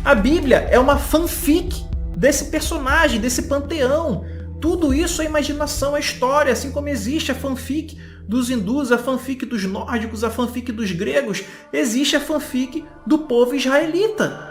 A Bíblia é uma fanfic desse personagem, desse panteão. Tudo isso é imaginação, é história, assim como existe a fanfic dos hindus, a fanfic dos nórdicos, a fanfic dos gregos, existe a fanfic do povo israelita.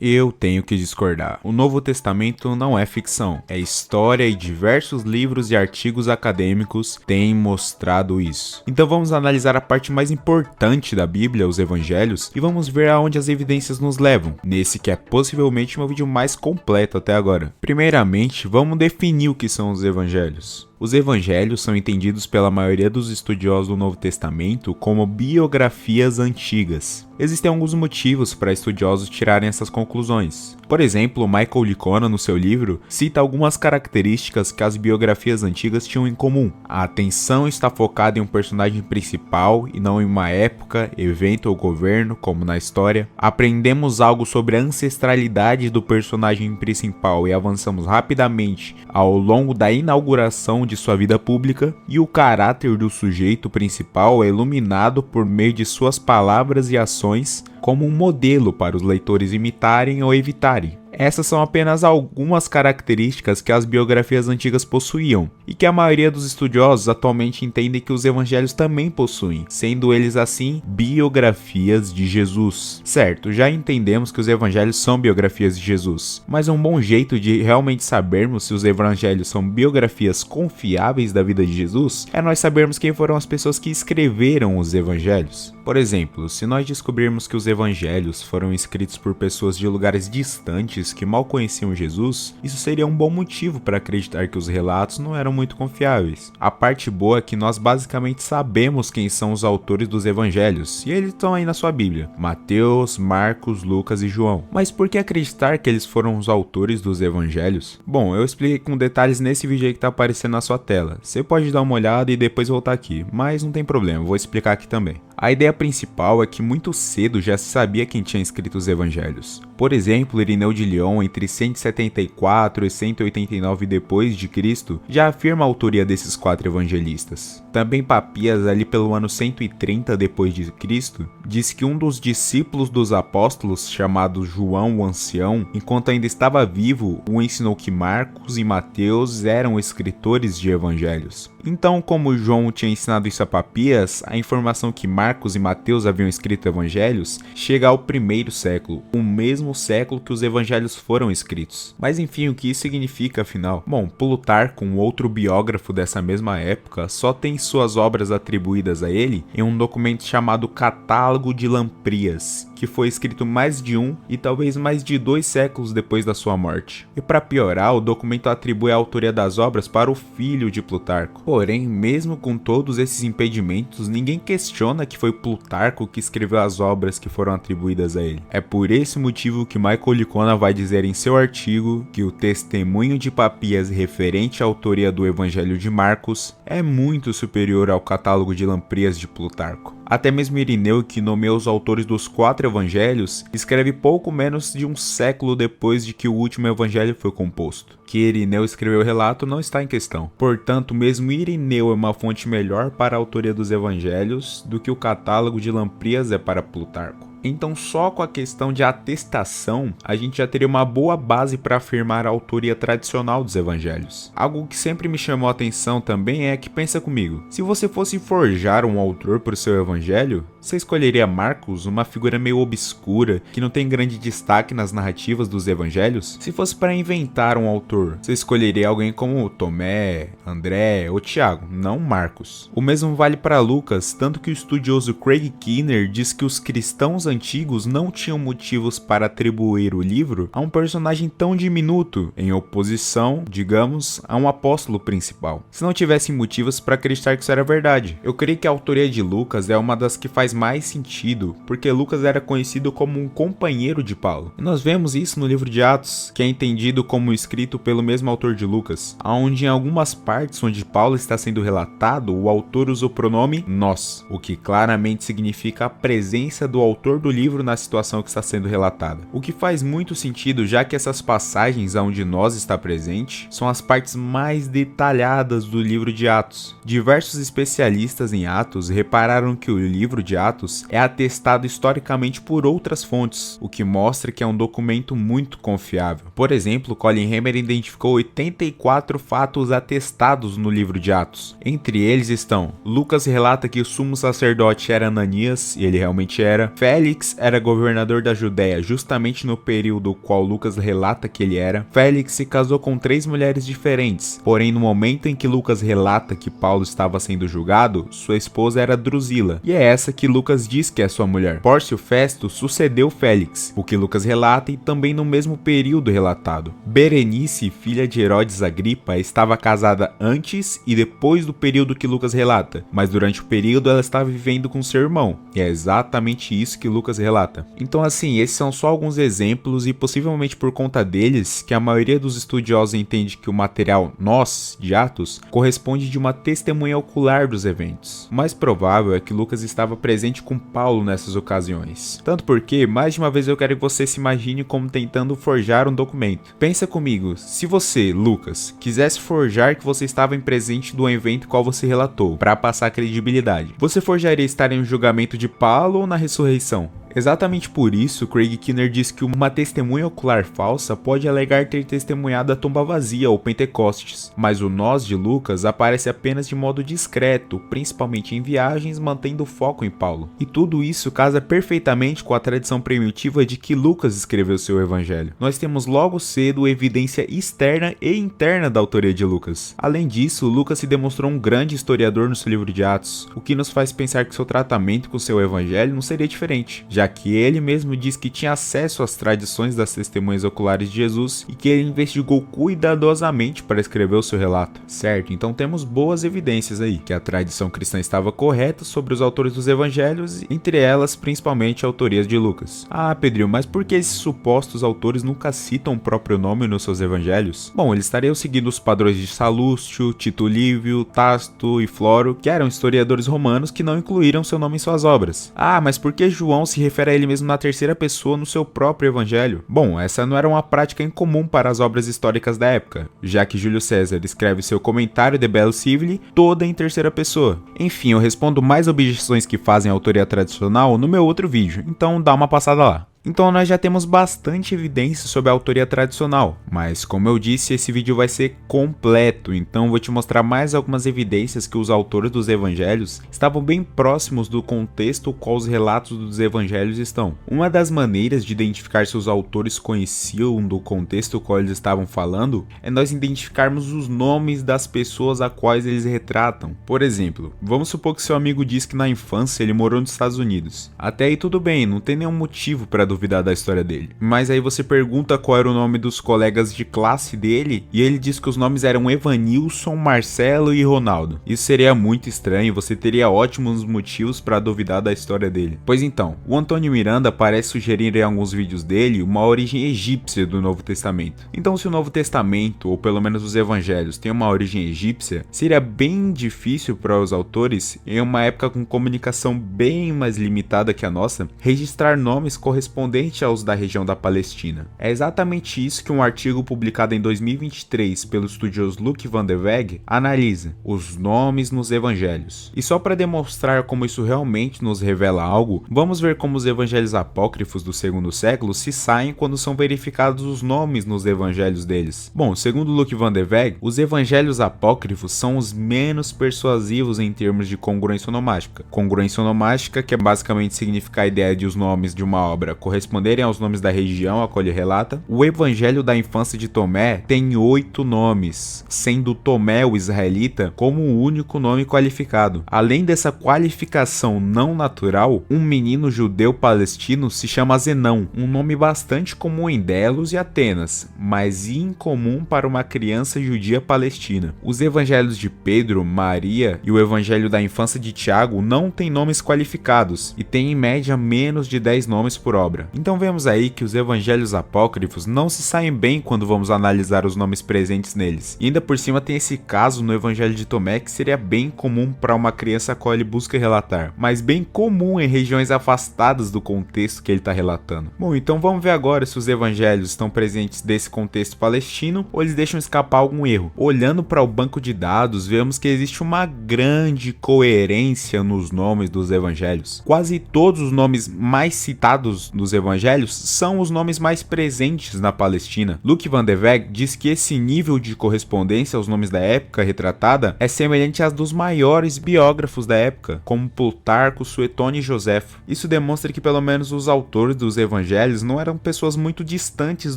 Eu tenho que discordar. O Novo Testamento não é ficção, é história e diversos livros e artigos acadêmicos têm mostrado isso. Então vamos analisar a parte mais importante da Bíblia, os Evangelhos, e vamos ver aonde as evidências nos levam, nesse que é possivelmente o meu vídeo mais completo até agora. Primeiramente, vamos definir o que são os Evangelhos. Os evangelhos são entendidos pela maioria dos estudiosos do Novo Testamento como biografias antigas. Existem alguns motivos para estudiosos tirarem essas conclusões. Por exemplo, Michael Licona, no seu livro, cita algumas características que as biografias antigas tinham em comum. A atenção está focada em um personagem principal e não em uma época, evento ou governo, como na história. Aprendemos algo sobre a ancestralidade do personagem principal e avançamos rapidamente ao longo da inauguração de sua vida pública, e o caráter do sujeito principal é iluminado por meio de suas palavras e ações como um modelo para os leitores imitarem ou evitarem. Essas são apenas algumas características que as biografias antigas possuíam, e que a maioria dos estudiosos atualmente entendem que os evangelhos também possuem, sendo eles assim biografias de Jesus. Certo, já entendemos que os evangelhos são biografias de Jesus, mas um bom jeito de realmente sabermos se os evangelhos são biografias confiáveis da vida de Jesus é nós sabermos quem foram as pessoas que escreveram os evangelhos. Por exemplo, se nós descobrirmos que os evangelhos foram escritos por pessoas de lugares distantes que mal conheciam Jesus, isso seria um bom motivo para acreditar que os relatos não eram muito confiáveis. A parte boa é que nós basicamente sabemos quem são os autores dos evangelhos, e eles estão aí na sua Bíblia: Mateus, Marcos, Lucas e João. Mas por que acreditar que eles foram os autores dos evangelhos? Bom, eu expliquei com detalhes nesse vídeo aí que está aparecendo na sua tela. Você pode dar uma olhada e depois voltar aqui, mas não tem problema, eu vou explicar aqui também. A ideia principal é que muito cedo já se sabia quem tinha escrito os evangelhos. Por exemplo, Irineu de Lyon, entre 174 e 189 d.C., já afirma a autoria desses 4 evangelistas. Também Papias, ali pelo ano 130 d.C., diz que um dos discípulos dos apóstolos, chamado João o Ancião, enquanto ainda estava vivo, o ensinou que Marcos e Mateus eram escritores de evangelhos. Então, como João tinha ensinado isso a Papias, a informação que Marcos e Mateus haviam escrito evangelhos chega ao 1º século, o mesmo século que os evangelhos foram escritos. Mas enfim, o que isso significa afinal? Bom, Plutarco, um outro biógrafo dessa mesma época, só tem suas obras atribuídas a ele em um documento chamado Catálogo de Lamprias, que foi escrito mais de um e talvez mais de 2 séculos depois da sua morte. E para piorar, o documento atribui a autoria das obras para o filho de Plutarco. Porém, mesmo com todos esses impedimentos, ninguém questiona que foi Plutarco que escreveu as obras que foram atribuídas a ele. É por esse motivo que Michael Licona vai dizer em seu artigo que o testemunho de Papias referente à autoria do Evangelho de Marcos é muito superior ao Catálogo de Lamprias de Plutarco. Até mesmo Irineu, que nomeou os autores dos 4 evangelhos, escreve pouco menos de um século depois de que o último evangelho foi composto. Que Irineu escreveu o relato não está em questão. Portanto, mesmo Irineu é uma fonte melhor para a autoria dos evangelhos do que o Catálogo de Lamprias é para Plutarco. Então, só com a questão de atestação, a gente já teria uma boa base para afirmar a autoria tradicional dos evangelhos. Algo que sempre me chamou a atenção também é que, pensa comigo, se você fosse forjar um autor para o seu evangelho, você escolheria Marcos, uma figura meio obscura, que não tem grande destaque nas narrativas dos evangelhos? Se fosse para inventar um autor, você escolheria alguém como Tomé, André ou Tiago, não Marcos. O mesmo vale para Lucas, tanto que o estudioso Craig Keener diz que os cristãos antigos não tinham motivos para atribuir o livro a um personagem tão diminuto, em oposição, digamos, a um apóstolo principal, se não tivessem motivos para acreditar que isso era verdade. Eu creio que a autoria de Lucas é uma das que faz mais sentido, porque Lucas era conhecido como um companheiro de Paulo. E nós vemos isso no livro de Atos, que é entendido como escrito pelo mesmo autor de Lucas, onde em algumas partes onde Paulo está sendo relatado, o autor usa o pronome nós, o que claramente significa a presença do autor autor do livro na situação que está sendo relatada. O que faz muito sentido, já que essas passagens onde nós está presente são as partes mais detalhadas do livro de Atos. Diversos especialistas em Atos repararam que o livro de Atos é atestado historicamente por outras fontes, o que mostra que é um documento muito confiável. Por exemplo, Colin Hammer identificou 84 fatos atestados no livro de Atos. Entre eles estão: Lucas relata que o sumo sacerdote era Ananias, e ele realmente era. Félix era governador da Judéia justamente no período qual Lucas relata que ele era. Félix se casou com 3 mulheres diferentes, porém no momento em que Lucas relata que Paulo estava sendo julgado, sua esposa era Drusila, e é essa que Lucas diz que é sua mulher. Pórcio Festo sucedeu Félix, o que Lucas relata, e também no mesmo período relatado. Berenice, filha de Herodes Agripa, estava casada antes e depois do período que Lucas relata, mas durante o período ela estava vivendo com seu irmão, e é exatamente isso que Lucas relata. Então assim, esses são só alguns exemplos, e possivelmente por conta deles que a maioria dos estudiosos entende que o material nós, de Atos, corresponde de uma testemunha ocular dos eventos. O mais provável é que Lucas estava presente com Paulo nessas ocasiões. Tanto porque, mais de uma vez eu quero que você se imagine como tentando forjar um documento. Pensa comigo, se você, Lucas, quisesse forjar que você estava em presente do evento qual você relatou, para passar credibilidade, você forjaria estar em um julgamento de Paulo ou na ressurreição? Exatamente por isso, Craig Keener diz que uma testemunha ocular falsa pode alegar ter testemunhado a tumba vazia ou Pentecostes, mas o nós de Lucas aparece apenas de modo discreto, principalmente em viagens, mantendo o foco em Paulo. E tudo isso casa perfeitamente com a tradição primitiva de que Lucas escreveu seu evangelho. Nós temos logo cedo evidência externa e interna da autoria de Lucas. Além disso, Lucas se demonstrou um grande historiador no seu livro de Atos, o que nos faz pensar que seu tratamento com seu evangelho não seria diferente, já que ele mesmo diz que tinha acesso às tradições das testemunhas oculares de Jesus e que ele investigou cuidadosamente para escrever o seu relato, certo? Então temos boas evidências aí, que a tradição cristã estava correta sobre os autores dos evangelhos, entre elas principalmente a autoria de Lucas. Ah, Pedrinho, mas por que esses supostos autores nunca citam o próprio nome nos seus evangelhos? Bom, eles estariam seguindo os padrões de Salúcio, Tito Livio, Tácito e Floro, que eram historiadores romanos que não incluíram seu nome em suas obras. Ah, mas por que João se refere a ele mesmo na terceira pessoa no seu próprio evangelho? Bom, essa não era uma prática incomum para as obras históricas da época, já que Júlio César escreve seu comentário de Bello Civili toda em terceira pessoa. Enfim, eu respondo mais objeções que fazem a autoria tradicional no meu outro vídeo, então dá uma passada lá. Então nós já temos bastante evidência sobre a autoria tradicional, mas como eu disse, esse vídeo vai ser completo, então vou te mostrar mais algumas evidências que os autores dos evangelhos estavam bem próximos do contexto qual os relatos dos evangelhos estão. Uma das maneiras de identificar se os autores conheciam do contexto qual eles estavam falando é nós identificarmos os nomes das pessoas a quais eles retratam. Por exemplo, vamos supor que seu amigo diz que na infância ele morou nos Estados Unidos. Até aí tudo bem, não tem nenhum motivo para duvidar da história dele. Mas aí você pergunta qual era o nome dos colegas de classe dele e ele diz que os nomes eram Evanilson, Marcelo e Ronaldo. Isso seria muito estranho, você teria ótimos motivos para duvidar da história dele. Pois então, o Antônio Miranda parece sugerir em alguns vídeos dele uma origem egípcia do Novo Testamento. Então se o Novo Testamento, ou pelo menos os evangelhos, tem uma origem egípcia, seria bem difícil para os autores, em uma época com comunicação bem mais limitada que a nossa, registrar nomes correspondentes aos da região da Palestina. É exatamente isso que um artigo publicado em 2023 pelo estudioso Luc Van de Weg analisa: os nomes nos evangelhos. E só para demonstrar como isso realmente nos revela algo, vamos ver como os evangelhos apócrifos do segundo século se saem quando são verificados os nomes nos evangelhos deles. Bom, segundo Luc Van de Weg, os evangelhos apócrifos são os menos persuasivos em termos de congruência onomástica. Congruência onomástica, que é basicamente significar a ideia de os nomes de uma obra corresponderem aos nomes da região a qual ele relata. O Evangelho da Infância de Tomé tem 8 nomes, sendo Tomé, o israelita, como o único nome qualificado. Além dessa qualificação não natural, um menino judeu palestino se chama Zenão, um nome bastante comum em Delos e Atenas, mas incomum para uma criança judia palestina. Os evangelhos de Pedro, Maria e o Evangelho da Infância de Tiago não têm nomes qualificados e têm em média menos de 10 nomes por obra. obra. Então vemos aí que os evangelhos apócrifos não se saem bem quando vamos analisar os nomes presentes neles. E ainda por cima tem esse caso no evangelho de Tomé que seria bem comum para uma criança a qual ele busca relatar, mas bem comum em regiões afastadas do contexto que ele está relatando. Bom, então vamos ver agora se os evangelhos estão presentes desse contexto palestino ou eles deixam escapar algum erro. Olhando para o banco de dados, vemos que existe uma grande coerência nos nomes dos evangelhos. Quase todos os nomes mais citados nos evangelhos são os nomes mais presentes na Palestina. Luc van de Weg diz que esse nível de correspondência aos nomes da época retratada é semelhante às dos maiores biógrafos da época, como Plutarco, Suetônio e Joséfo. Isso demonstra que pelo menos os autores dos evangelhos não eram pessoas muito distantes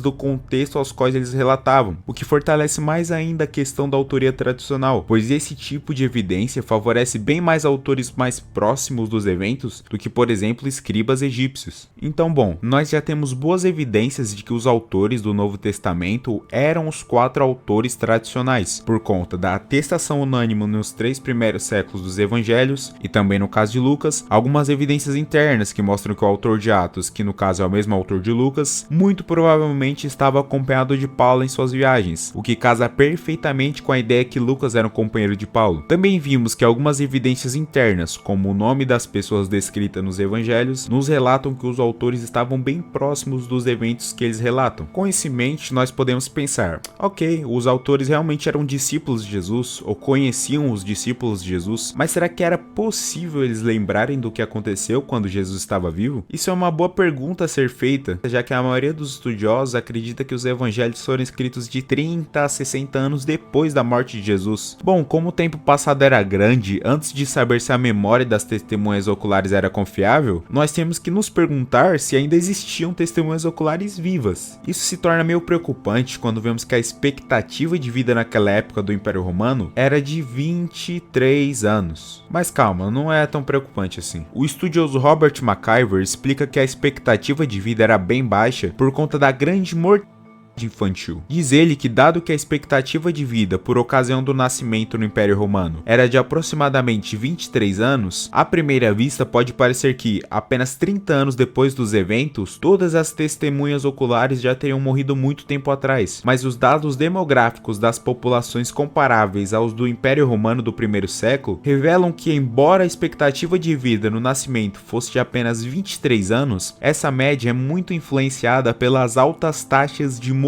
do contexto aos quais eles relatavam, o que fortalece mais ainda a questão da autoria tradicional, pois esse tipo de evidência favorece bem mais autores mais próximos dos eventos do que, por exemplo, escribas egípcios. Então, bom, nós já temos boas evidências de que os autores do Novo Testamento eram os 4 autores tradicionais, por conta da atestação unânime nos 3 primeiros séculos dos evangelhos, e também no caso de Lucas, algumas evidências internas que mostram que o autor de Atos, que no caso é o mesmo autor de Lucas, muito provavelmente estava acompanhado de Paulo em suas viagens, o que casa perfeitamente com a ideia que Lucas era um companheiro de Paulo. Também vimos que algumas evidências internas, como o nome das pessoas descritas nos evangelhos, nos relatam que os autores estavam bem próximos dos eventos que eles relatam. Com isso em mente, nós podemos pensar, ok, os autores realmente eram discípulos de Jesus, ou conheciam os discípulos de Jesus, mas será que era possível eles lembrarem do que aconteceu quando Jesus estava vivo? Isso é uma boa pergunta a ser feita, já que a maioria dos estudiosos acredita que os evangelhos foram escritos de 30 a 60 anos depois da morte de Jesus. Bom, como o tempo passado era grande, antes de saber se a memória das testemunhas oculares era confiável, nós temos que nos perguntar se ainda existiam testemunhas oculares vivas. Isso se torna meio preocupante quando vemos que a expectativa de vida naquela época do Império Romano era de 23 anos. Mas calma, não é tão preocupante assim. O estudioso Robert McIver explica que a expectativa de vida era bem baixa por conta da grande mortalidade infantil. Diz ele que, dado que a expectativa de vida por ocasião do nascimento no Império Romano era de aproximadamente 23 anos, à primeira vista pode parecer que, apenas 30 anos depois dos eventos, todas as testemunhas oculares já teriam morrido muito tempo atrás, mas os dados demográficos das populações comparáveis aos do Império Romano do primeiro século revelam que, embora a expectativa de vida no nascimento fosse de apenas 23 anos, essa média é muito influenciada pelas altas taxas de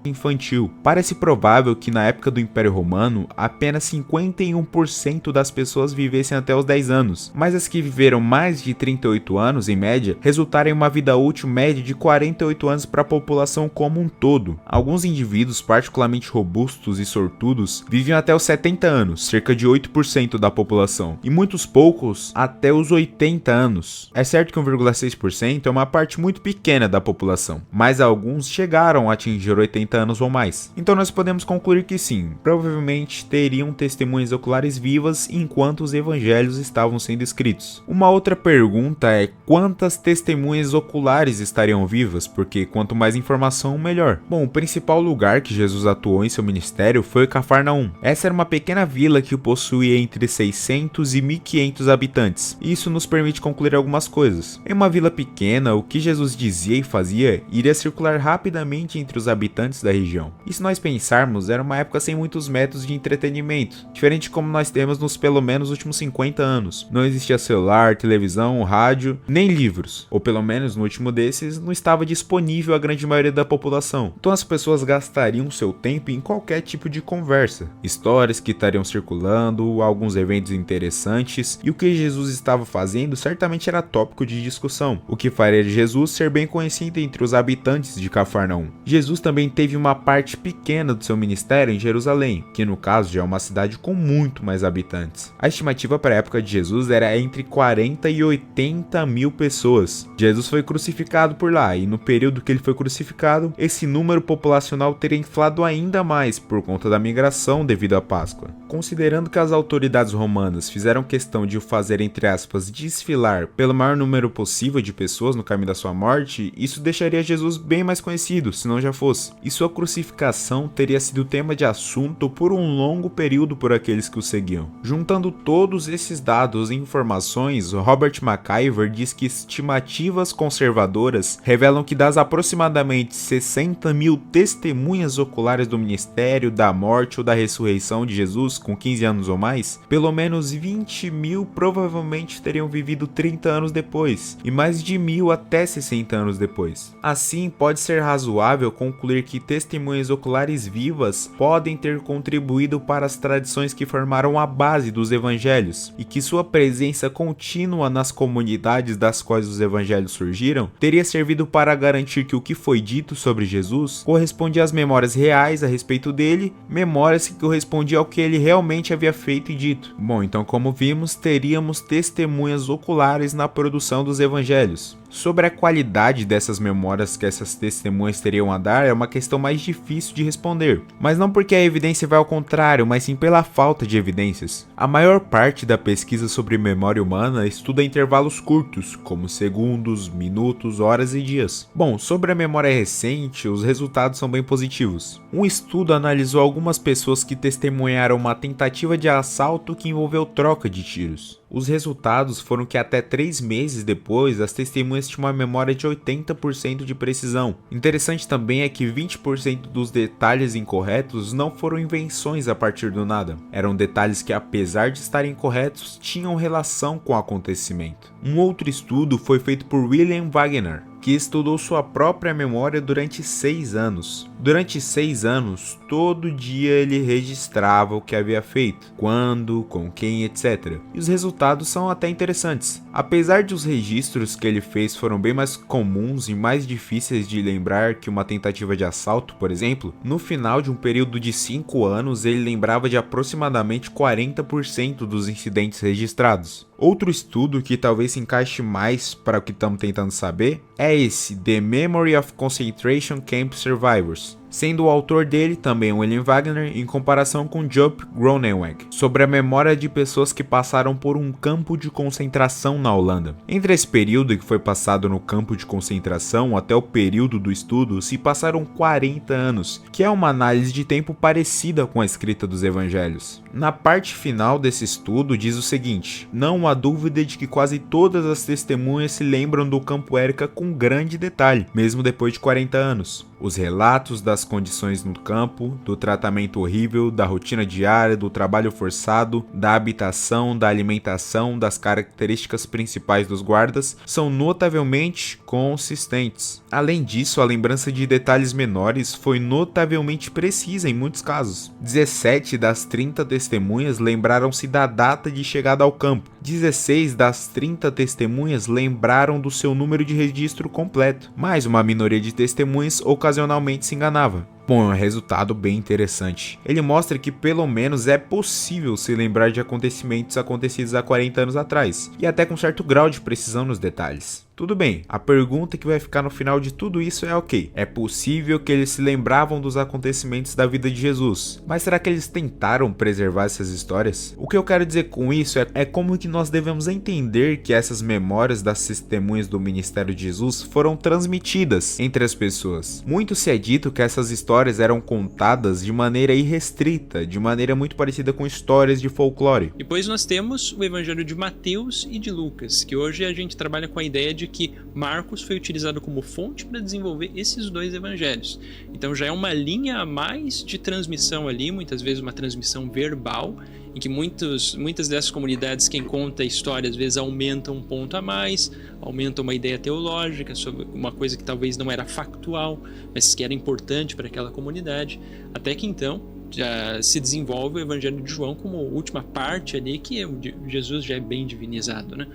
infantil. Parece provável que na época do Império Romano apenas 51% das pessoas vivessem até os 10 anos, mas as que viveram mais de 38 anos em média resultaram em uma vida útil média de 48 anos para a população como um todo. Alguns indivíduos particularmente robustos e sortudos viviam até os 70 anos, cerca de 8% da população, e muitos poucos até os 80 anos. É certo que 1,6% é uma parte muito pequena da população, mas alguns chegaram a atingir 80 anos ou mais. Então nós podemos concluir que sim, provavelmente teriam testemunhas oculares vivas enquanto os evangelhos estavam sendo escritos. Uma outra pergunta é quantas testemunhas oculares estariam vivas, porque quanto mais informação, melhor. Bom, o principal lugar que Jesus atuou em seu ministério foi Cafarnaum. Essa era uma pequena vila que possuía entre 600 e 1.500 habitantes, e isso nos permite concluir algumas coisas. Em uma vila pequena, o que Jesus dizia e fazia iria circular rapidamente entre os habitantes da região. E se nós pensarmos, era uma época sem muitos métodos de entretenimento, diferente de como nós temos nos pelo menos últimos 50 anos. Não existia celular, televisão, rádio, nem livros, ou pelo menos no último desses não estava disponível à grande maioria da população. Então as pessoas gastariam seu tempo em qualquer tipo de conversa, histórias que estariam circulando, alguns eventos interessantes, e o que Jesus estava fazendo certamente era tópico de discussão, o que faria de Jesus ser bem conhecido entre os habitantes de Cafarnaum. Jesus também teve uma parte pequena do seu ministério em Jerusalém, que no caso já é uma cidade com muito mais habitantes. A estimativa para a época de Jesus era entre 40 e 80 mil pessoas. Jesus foi crucificado por lá, e no período que ele foi crucificado, esse número populacional teria inflado ainda mais por conta da migração devido à Páscoa. Considerando que as autoridades romanas fizeram questão de o fazer, entre aspas, desfilar pelo maior número possível de pessoas no caminho da sua morte, isso deixaria Jesus bem mais conhecido, se não já fosse. Isso sua crucificação teria sido tema de assunto por um longo período por aqueles que o seguiam. Juntando todos esses dados e informações, Robert McIver diz que estimativas conservadoras revelam que das aproximadamente 60 mil testemunhas oculares do ministério, da morte ou da ressurreição de Jesus com 15 anos ou mais, pelo menos 20 mil provavelmente teriam vivido 30 anos depois, e mais de 1.000 até 60 anos depois. Assim, pode ser razoável concluir que testemunhas oculares vivas podem ter contribuído para as tradições que formaram a base dos evangelhos, e que sua presença contínua nas comunidades das quais os evangelhos surgiram teria servido para garantir que o que foi dito sobre Jesus correspondia às memórias reais a respeito dele, memórias que correspondiam ao que ele realmente havia feito e dito. Bom, então como vimos, teríamos testemunhas oculares na produção dos evangelhos. Sobre a qualidade dessas memórias que essas testemunhas teriam a dar é uma questão mais difícil de responder, mas não porque a evidência vai ao contrário, mas sim pela falta de evidências. A maior parte da pesquisa sobre memória humana estuda intervalos curtos, como segundos, minutos, horas e dias. Bom, sobre a memória recente, os resultados são bem positivos. Um estudo analisou algumas pessoas que testemunharam uma tentativa de assalto que envolveu troca de tiros. Os resultados foram que até 3 meses depois, as testemunhas tinham uma memória de 80% de precisão. Interessante também é que 20% dos detalhes incorretos não foram invenções a partir do nada. Eram detalhes que, apesar de estarem corretos, tinham relação com o acontecimento. Um outro estudo foi feito por William Wagner, que estudou sua própria memória durante 6 anos. Durante 6 anos, todo dia ele registrava o que havia feito, quando, com quem, etc. E os resultados são até interessantes. Apesar de os registros que ele fez foram bem mais comuns e mais difíceis de lembrar que uma tentativa de assalto, por exemplo, no final de um período de 5 anos ele lembrava de aproximadamente 40% dos incidentes registrados. Outro estudo que talvez se encaixe mais para o que estamos tentando saber é esse, The Memory of Concentration Camp Survivors, sendo o autor dele também William Wagner em comparação com Job Groeneweg, sobre a memória de pessoas que passaram por um campo de concentração na Holanda. Entre esse período que foi passado no campo de concentração até o período do estudo se passaram 40 anos, que é uma análise de tempo parecida com a escrita dos evangelhos. Na parte final desse estudo diz o seguinte: não há dúvida de que quase todas as testemunhas se lembram do Campo Erika com grande detalhe, mesmo depois de 40 anos. Os relatos das condições no campo, do tratamento horrível, da rotina diária, do trabalho forçado, da habitação, da alimentação, das características principais dos guardas são notavelmente consistentes. Além disso, a lembrança de detalhes menores foi notavelmente precisa em muitos casos. 17 das 30 testemunhas lembraram-se da data de chegada ao campo. 16 das 30 testemunhas lembraram do seu número de registro completo, mas uma minoria de testemunhas ocasionalmente se enganava. Bom, é um resultado bem interessante. Ele mostra que pelo menos é possível se lembrar de acontecimentos acontecidos há 40 anos atrás, e até com certo grau de precisão nos detalhes. Tudo bem, a pergunta que vai ficar no final de tudo isso é ok, é possível que eles se lembravam dos acontecimentos da vida de Jesus, mas será que eles tentaram preservar essas histórias? O que eu quero dizer com isso é como que nós devemos entender que essas memórias das testemunhas do ministério de Jesus foram transmitidas entre as pessoas. Muito se é dito que essas histórias eram contadas de maneira irrestrita, de maneira muito parecida com histórias de folclore. Depois nós temos o evangelho de Mateus e de Lucas, que hoje a gente trabalha com a ideia de que Marcos foi utilizado como fonte para desenvolver esses dois evangelhos. Então já é uma linha a mais de transmissão ali, muitas vezes uma transmissão verbal, em que muitas dessas comunidades, quem conta a história às vezes aumenta um ponto a mais, aumenta uma ideia teológica sobre uma coisa que talvez não era factual, mas que era importante para aquela comunidade, até que então já se desenvolve o Evangelho de João como última parte ali, que Jesus já é bem divinizado, né?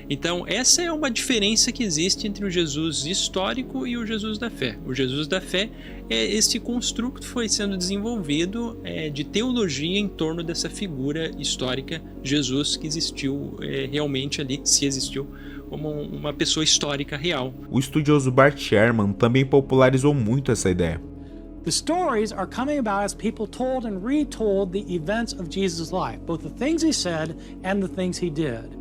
Então essa é uma diferença que existe entre o Jesus histórico e o Jesus da fé. O Jesus da fé é esse construto que foi sendo desenvolvido de teologia em torno dessa figura histórica, Jesus, que existiu realmente ali, se existiu, como uma pessoa histórica real. O estudioso Bart Ehrman também popularizou muito essa ideia. The stories are coming about as people told and retold the events of Jesus' life, both the things he said and the things he did.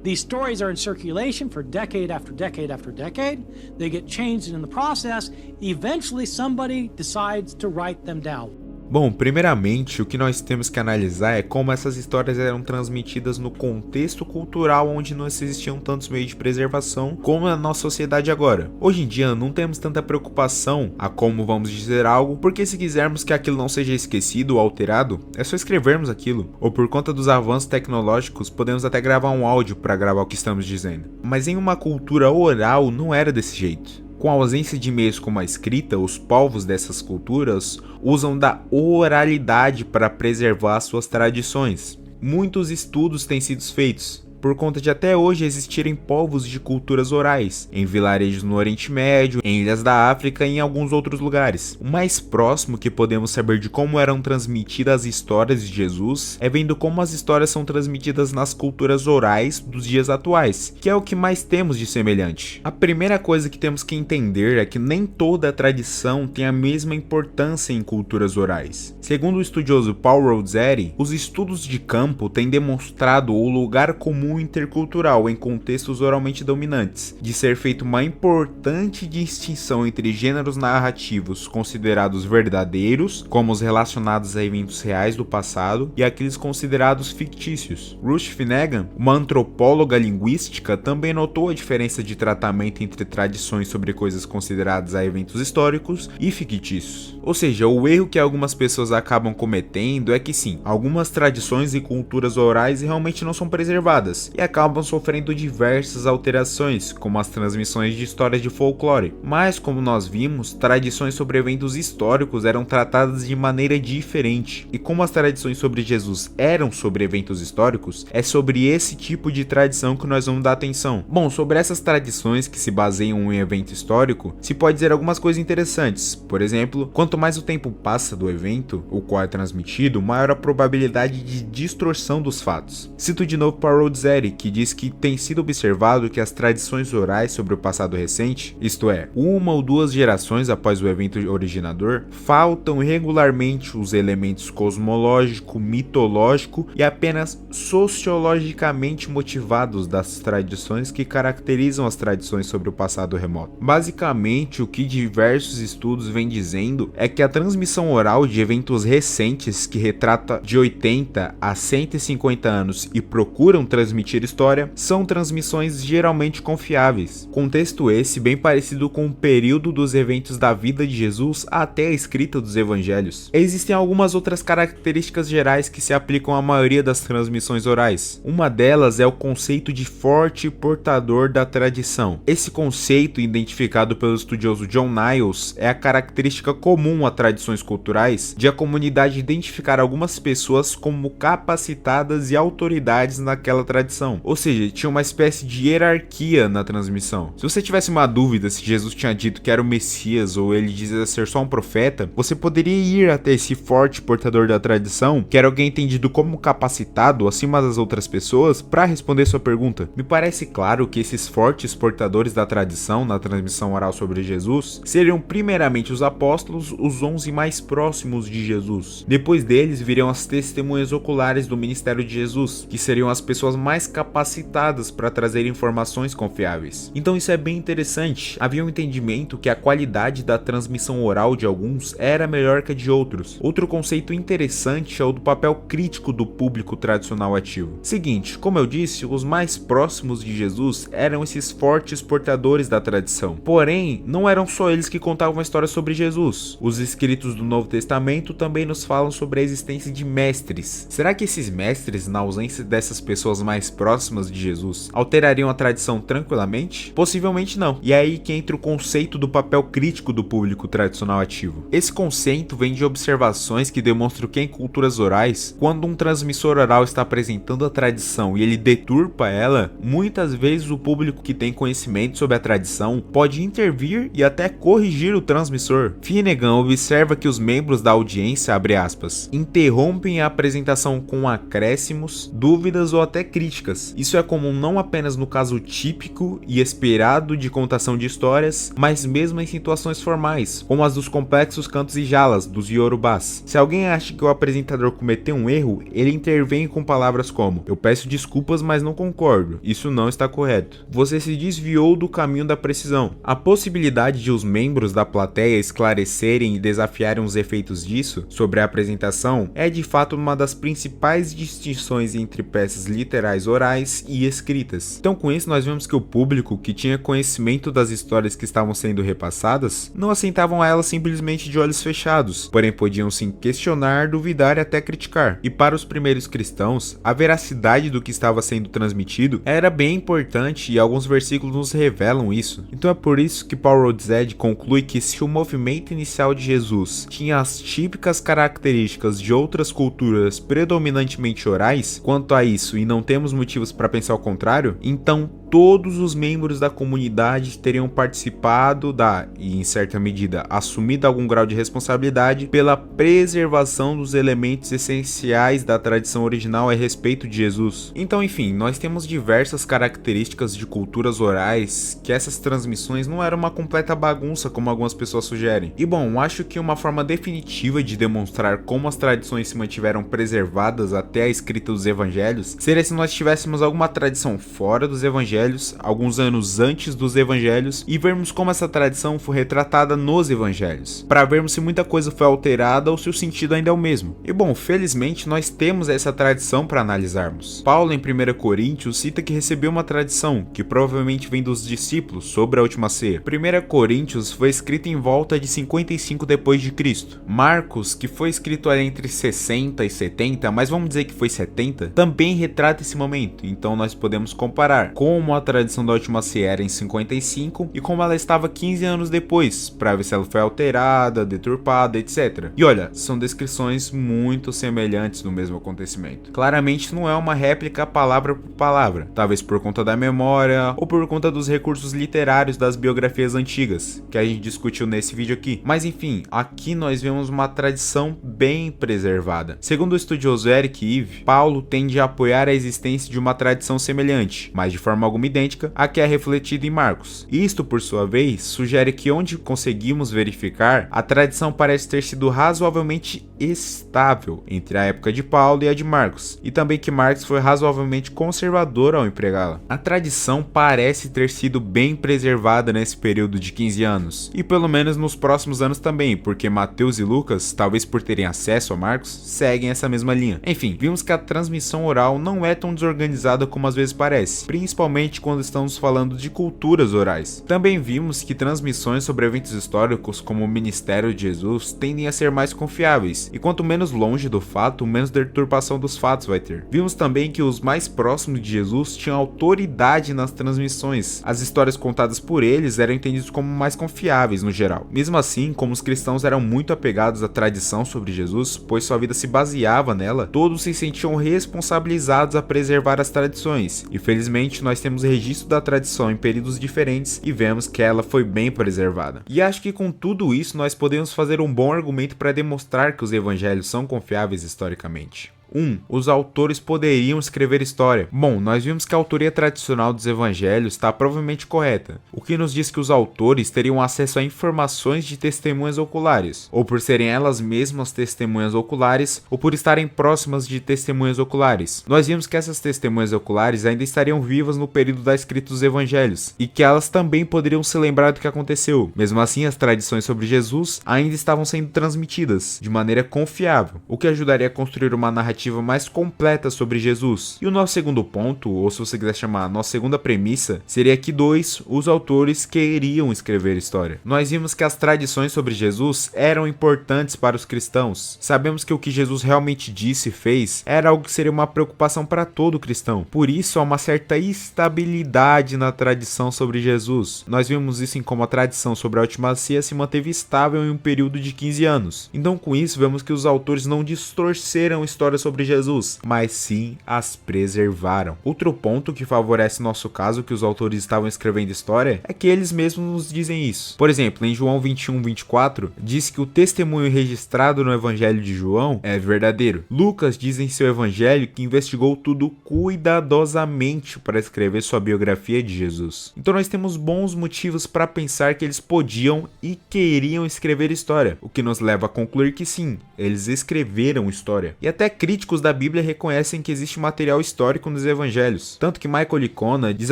These stories are in circulation for decade after decade after decade. They get changed in the process. Eventually, somebody decides to write them down. Bom, primeiramente, o que nós temos que analisar é como essas histórias eram transmitidas no contexto cultural onde não existiam tantos meios de preservação como na nossa sociedade agora. Hoje em dia, não temos tanta preocupação a como vamos dizer algo, porque se quisermos que aquilo não seja esquecido ou alterado, é só escrevermos aquilo. Ou por conta dos avanços tecnológicos, podemos até gravar um áudio para gravar o que estamos dizendo. Mas em uma cultura oral, não era desse jeito. Com a ausência de meios como a escrita, os povos dessas culturas usam da oralidade para preservar suas tradições. Muitos estudos têm sido feitos, por conta de até hoje existirem povos de culturas orais, em vilarejos no Oriente Médio, em ilhas da África e em alguns outros lugares. O mais próximo que podemos saber de como eram transmitidas as histórias de Jesus é vendo como as histórias são transmitidas nas culturas orais dos dias atuais, que é o que mais temos de semelhante. A primeira coisa que temos que entender é que nem toda tradição tem a mesma importância em culturas orais. Segundo o estudioso Paul Rodzetti, os estudos de campo têm demonstrado o lugar comum intercultural em contextos oralmente dominantes, de ser feita uma importante distinção entre gêneros narrativos considerados verdadeiros, como os relacionados a eventos reais do passado, e aqueles considerados fictícios. Ruth Finnegan, uma antropóloga linguística, também notou a diferença de tratamento entre tradições sobre coisas consideradas a eventos históricos e fictícios. Ou seja, o erro que algumas pessoas acabam cometendo é que sim, algumas tradições e culturas orais realmente não são preservadas, e acabam sofrendo diversas alterações, como as transmissões de histórias de folclore. Mas, como nós vimos, tradições sobre eventos históricos eram tratadas de maneira diferente, e como as tradições sobre Jesus eram sobre eventos históricos, é sobre esse tipo de tradição que nós vamos dar atenção. Bom, sobre essas tradições que se baseiam em evento histórico, se pode dizer algumas coisas interessantes. Por exemplo, quanto mais o tempo passa do evento, o qual é transmitido, maior a probabilidade de distorção dos fatos. Cito de novo para Rodzetti, que diz que tem sido observado que as tradições orais sobre o passado recente, isto é, uma ou duas gerações após o evento originador, faltam regularmente os elementos cosmológico, mitológico e apenas sociologicamente motivados das tradições que caracterizam as tradições sobre o passado remoto. Basicamente, o que diversos estudos vêm dizendo é que a transmissão oral de eventos recentes que retrata de 80 a 150 anos e procuram transmitir história, são transmissões geralmente confiáveis. Contexto esse bem parecido com o período dos eventos da vida de Jesus até a escrita dos evangelhos. Existem algumas outras características gerais que se aplicam à maioria das transmissões orais. Uma delas é o conceito de forte portador da tradição. Esse conceito, identificado pelo estudioso John Niles, é a característica comum a tradições culturais de a comunidade identificar algumas pessoas como capacitadas e autoridades naquela tradição. Ou seja, tinha uma espécie de hierarquia na transmissão. Se você tivesse uma dúvida se Jesus tinha dito que era o Messias ou ele dizia ser só um profeta, você poderia ir até esse forte portador da tradição, que era alguém entendido como capacitado acima das outras pessoas, para responder sua pergunta. Me parece claro que esses fortes portadores da tradição na transmissão oral sobre Jesus seriam primeiramente os apóstolos, os 11 mais próximos de Jesus. Depois deles viriam as testemunhas oculares do ministério de Jesus, que seriam as pessoas mais capacitadas para trazer informações confiáveis. Então isso é bem interessante. Havia um entendimento que a qualidade da transmissão oral de alguns era melhor que a de outros. Outro conceito interessante é o do papel crítico do público tradicional ativo. Seguinte, como eu disse, os mais próximos de Jesus eram esses fortes portadores da tradição. Porém, não eram só eles que contavam a história sobre Jesus. Os escritos do Novo Testamento também nos falam sobre a existência de mestres. Será que esses mestres, na ausência dessas pessoas mais próximas de Jesus, alterariam a tradição tranquilamente? Possivelmente não. E é aí que entra o conceito do papel crítico do público tradicional ativo. Esse conceito vem de observações que demonstram que em culturas orais, quando um transmissor oral está apresentando a tradição e ele deturpa ela, muitas vezes o público que tem conhecimento sobre a tradição pode intervir e até corrigir o transmissor. Finnegan observa que os membros da audiência, abre aspas, interrompem a apresentação com acréscimos, dúvidas ou até críticas características. Isso é comum não apenas no caso típico e esperado de contação de histórias, mas mesmo em situações formais, como as dos complexos cantos e jalas dos Yorubás. Se alguém acha que o apresentador cometeu um erro, ele intervém com palavras como: eu peço desculpas, mas não concordo, isso não está correto. Você se desviou do caminho da precisão. A possibilidade de os membros da plateia esclarecerem e desafiarem os efeitos disso sobre a apresentação é de fato uma das principais distinções entre peças literais orais e escritas. Então, com isso, nós vemos que o público que tinha conhecimento das histórias que estavam sendo repassadas não assentavam a elas simplesmente de olhos fechados, porém podiam sim questionar, duvidar e até criticar. E para os primeiros cristãos, a veracidade do que estava sendo transmitido era bem importante e alguns versículos nos revelam isso. Então é por isso que Paul Rhodes conclui que se o movimento inicial de Jesus tinha as típicas características de outras culturas predominantemente orais, quanto a isso e não temos motivos para pensar o contrário, então todos os membros da comunidade teriam participado e em certa medida assumido algum grau de responsabilidade pela preservação dos elementos essenciais da tradição original a respeito de Jesus. Então, enfim, nós temos diversas características de culturas orais que essas transmissões não eram uma completa bagunça como algumas pessoas sugerem. E bom, acho que uma forma definitiva de demonstrar como as tradições se mantiveram preservadas até a escrita dos evangelhos seria se nós tivéssemos alguma tradição fora dos evangelhos, alguns anos antes dos evangelhos, e vermos como essa tradição foi retratada nos evangelhos, para vermos se muita coisa foi alterada ou se o sentido ainda é o mesmo. E bom, felizmente nós temos essa tradição para analisarmos. Paulo em 1 Coríntios cita que recebeu uma tradição, que provavelmente vem dos discípulos, sobre a última ceia. 1 Coríntios foi escrito em volta de 55 depois de Cristo. Marcos, que foi escrito ali entre 60 e 70, mas vamos dizer que foi 70, também retrata esse momento, então nós podemos comparar como a tradição da última ceia era em 55 e como ela estava 15 anos depois, para ver se ela foi alterada, deturpada, etc. E olha, são descrições muito semelhantes do mesmo acontecimento. Claramente não é uma réplica palavra por palavra, talvez por conta da memória ou por conta dos recursos literários das biografias antigas, que a gente discutiu nesse vídeo aqui. Mas enfim, aqui nós vemos uma tradição bem preservada. Segundo o estudioso Eric Eve, Paulo tende a apoiar a existência de uma tradição semelhante, mas de forma alguma idêntica à que é refletida em Marcos. Isto, por sua vez, sugere que onde conseguimos verificar, a tradição parece ter sido razoavelmente estável entre a época de Paulo e a de Marcos, e também que Marcos foi razoavelmente conservador ao empregá-la. A tradição parece ter sido bem preservada nesse período de 15 anos, e pelo menos nos próximos anos também, porque Mateus e Lucas, talvez por terem acesso a Marcos, seguem essa mesma linha. Enfim, vimos que a transmissão oral não é tão desorganizada como às vezes parece, principalmente quando estamos falando de culturas orais. Também vimos que transmissões sobre eventos históricos como o ministério de Jesus tendem a ser mais confiáveis, e quanto menos longe do fato, menos deturpação dos fatos vai ter. Vimos também que os mais próximos de Jesus tinham autoridade nas transmissões. As histórias contadas por eles eram entendidas como mais confiáveis no geral. Mesmo assim, como os cristãos eram muito apegados à tradição sobre Jesus, pois sua vida se baseava nela, todos se sentiam responsabilizados a preservar as tradições. E felizmente nós temos registro da tradição em períodos diferentes e vemos que ela foi bem preservada. E acho que com tudo isso nós podemos fazer um bom argumento para demonstrar que os evangelhos são confiáveis historicamente. 1. Os autores poderiam escrever história. Bom, nós vimos que a autoria tradicional dos evangelhos está provavelmente correta, o que nos diz que os autores teriam acesso a informações de testemunhas oculares, ou por serem elas mesmas testemunhas oculares, ou por estarem próximas de testemunhas oculares. Nós vimos que essas testemunhas oculares ainda estariam vivas no período da escrita dos evangelhos, e que elas também poderiam se lembrar do que aconteceu. Mesmo assim, as tradições sobre Jesus ainda estavam sendo transmitidas de maneira confiável, o que ajudaria a construir uma narrativa mais completa sobre Jesus. E o nosso segundo ponto, ou se você quiser chamar a nossa segunda premissa, seria que 2. Os autores queriam escrever história. Nós vimos que as tradições sobre Jesus eram importantes para os cristãos. Sabemos que o que Jesus realmente disse e fez era algo que seria uma preocupação para todo cristão. Por isso há uma certa estabilidade na tradição sobre Jesus. Nós vimos isso em como a tradição sobre a última ceia se manteve estável em um período de 15 anos. Então com isso vemos que os autores não distorceram histórias sobre Jesus, mas sim as preservaram. Outro ponto que favorece nosso caso que os autores estavam escrevendo história é que eles mesmos nos dizem isso. Por exemplo, em João 21:24, diz que o testemunho registrado no Evangelho de João é verdadeiro. Lucas diz em seu Evangelho que investigou tudo cuidadosamente para escrever sua biografia de Jesus. Então nós temos bons motivos para pensar que eles podiam e queriam escrever história, o que nos leva a concluir que sim, eles escreveram história. E até críticos da Bíblia reconhecem que existe material histórico nos evangelhos, tanto que Michael Licona diz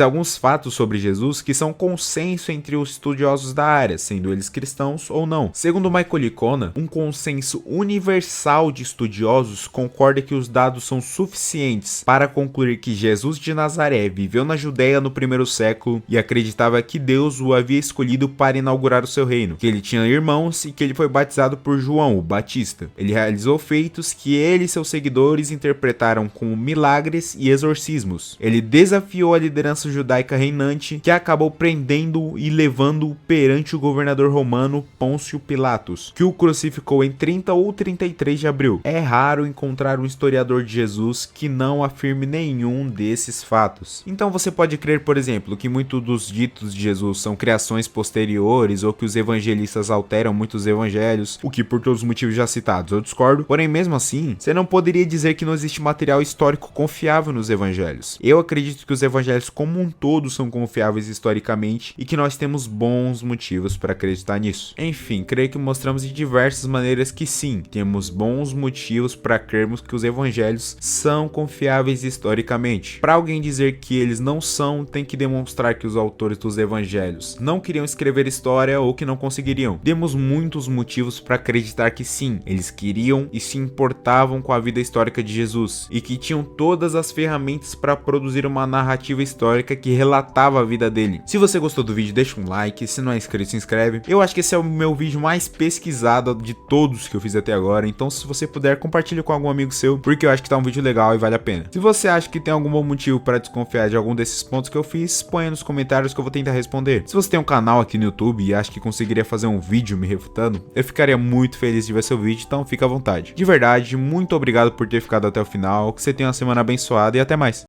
alguns fatos sobre Jesus que são consenso entre os estudiosos da área, sendo eles cristãos ou não. Segundo Michael Licona, um consenso universal de estudiosos concorda que os dados são suficientes para concluir que Jesus de Nazaré viveu na Judéia no primeiro século e acreditava que Deus o havia escolhido para inaugurar o seu reino, que ele tinha irmãos e que ele foi batizado por João, o Batista. Ele realizou feitos que ele e seus seguidores interpretaram como milagres e exorcismos. Ele desafiou a liderança judaica reinante, que acabou prendendo-o e levando-o perante o governador romano Pôncio Pilatos, que o crucificou em 30 ou 33 de abril. É raro encontrar um historiador de Jesus que não afirme nenhum desses fatos. Então você pode crer, por exemplo, que muitos dos ditos de Jesus são criações posteriores ou que os evangelistas alteram muitos evangelhos, o que por todos os motivos já citados eu discordo, porém mesmo assim, você não poderia dizer que não existe material histórico confiável nos evangelhos. Eu acredito que os evangelhos como um todo são confiáveis historicamente e que nós temos bons motivos para acreditar nisso. Enfim, creio que mostramos de diversas maneiras que sim, temos bons motivos para crermos que os evangelhos são confiáveis historicamente. Para alguém dizer que eles não são, tem que demonstrar que os autores dos evangelhos não queriam escrever história ou que não conseguiriam. Temos muitos motivos para acreditar que sim, eles queriam e se importavam com a vida histórica de Jesus e que tinham todas as ferramentas para produzir uma narrativa histórica que relatava a vida dele. Se você gostou do vídeo, deixa um like, se não é inscrito, se inscreve. Eu acho que esse é o meu vídeo mais pesquisado de todos que eu fiz até agora, então se você puder, compartilha com algum amigo seu, porque eu acho que tá um vídeo legal e vale a pena. Se você acha que tem algum bom motivo para desconfiar de algum desses pontos que eu fiz, põe nos comentários que eu vou tentar responder. Se você tem um canal aqui no YouTube e acha que conseguiria fazer um vídeo me refutando, eu ficaria muito feliz de ver seu vídeo, então fica à vontade. De verdade, muito obrigado por ter ficado até o final, que você tenha uma semana abençoada e até mais.